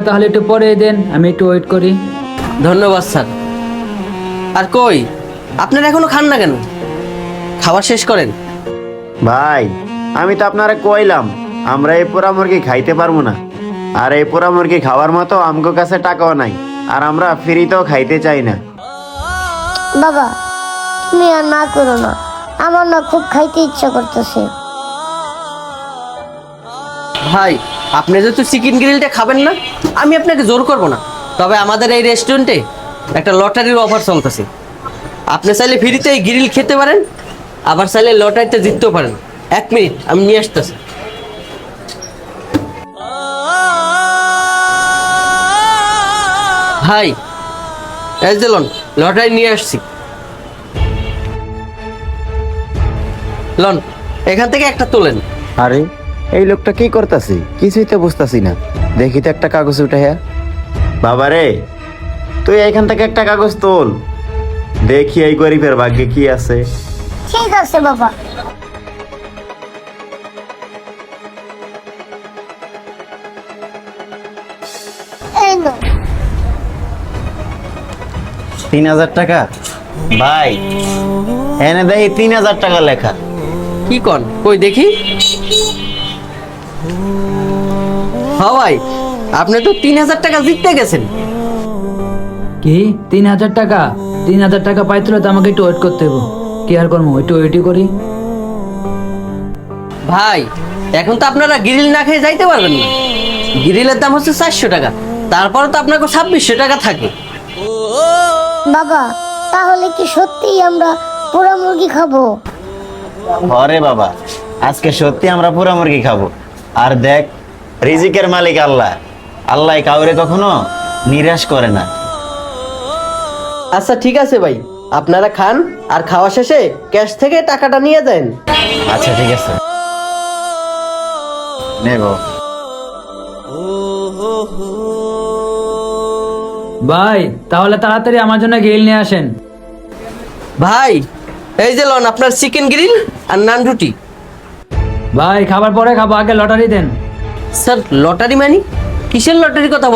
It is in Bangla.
তাহলে একটু পরে দেন, আমি একটু ওয়েট করি। ধন্যবাদ স্যার। আর কই আপনারা এখনো খান না কেন? খাবার শেষ করেন। ভাই আমি তো আপনারা কইলাম আমরা এই পোড়া মুরগি খাইতে পারবো না, আর এই পোড়া মুরগি খাওয়ার মতো আমগো কাছে টাকাও নাই, আর আমরা ফ্রিতেও খাইতে চাই না। বাবা তুমি আর না করো না, আমার না খুব খাইতে ইচ্ছা করতেছে। ভাই আপনি যেহেতু চিকেন গ্রিলটা খাবেন না, আমি আপনাকে জোর করব না। তবে আমাদের এই রেস্টুরেন্টে একটা লটারির অফার চলতেছে। আপনি চাইলে ফ্রিতে এই গ্রিল খেতে পারেন, আবার চাইলে লটারিতে জিততেও পারেন। 1 মিনিট, আমি নিয়ে আসতেছি। ভাই এই যে লন, লটারি নিয়ে আসছি। লন, এখান থেকে একটা তোলেন। আরে এই লোকটা কি করতেছে, কিছুই তো বুঝতেছি না। দেখি তো একটা কাগজ উঠে। হ্যাঁ বাবা রে, তুই এখান থেকে একটা কাগজ তোল, দেখি এই গরিবের ভাগ্যে কি আছে। ঠিক আছে বাবা। এই নাও। 3000 টাকা? ভাই এনে দেখি 3000 টাকা লেখা। কি কন, কই দেখি। হ্যাঁ ভাই, আপনি তো 3000 টাকা জিততে গেছেন। কি 3000 টাকা? 3000 টাকা পাইতে হলে তো আমাকে একটু ওয়েট করতে হবে। কি আর করবো, একটু ওয়েটই করি। ভাই এখন তো আপনারা গ্রিল না খেয়ে যাইতে পারবেন না। গ্রিলের দাম হচ্ছে 400 টাকা, তারপরে তো আপনাকে 2600 টাকা থাকে। বাবা তাহলে কি সত্যিই আমরা পোড়া মুরগি খাবো? আরে বাবা, আজকে সত্যি আমরা পোড়া মুরগি খাবো। আর দেখ, রিজিকের মালিক আল্লাহ, আল্লাহ কাউরে কখনো নিরাশ করে না। আচ্ছা ঠিক আছে ভাই, আপনারা খান, আর খাওয়া শেষে ক্যাশ থেকে টাকাটা নিয়ে যান। আচ্ছা ঠিক আছে, নেব। ভাই তাহলে তাড়াতাড়ি আমার জন্য গ্রিল নিয়ে আসেন। ভাই এই যে লন আপনার চিকেন গ্রিল আর নান রুটি। ভাই খাবার পরে খাবো, আগে লটারি দেন। স্যার লটারি মানে কিসের লটারি কথা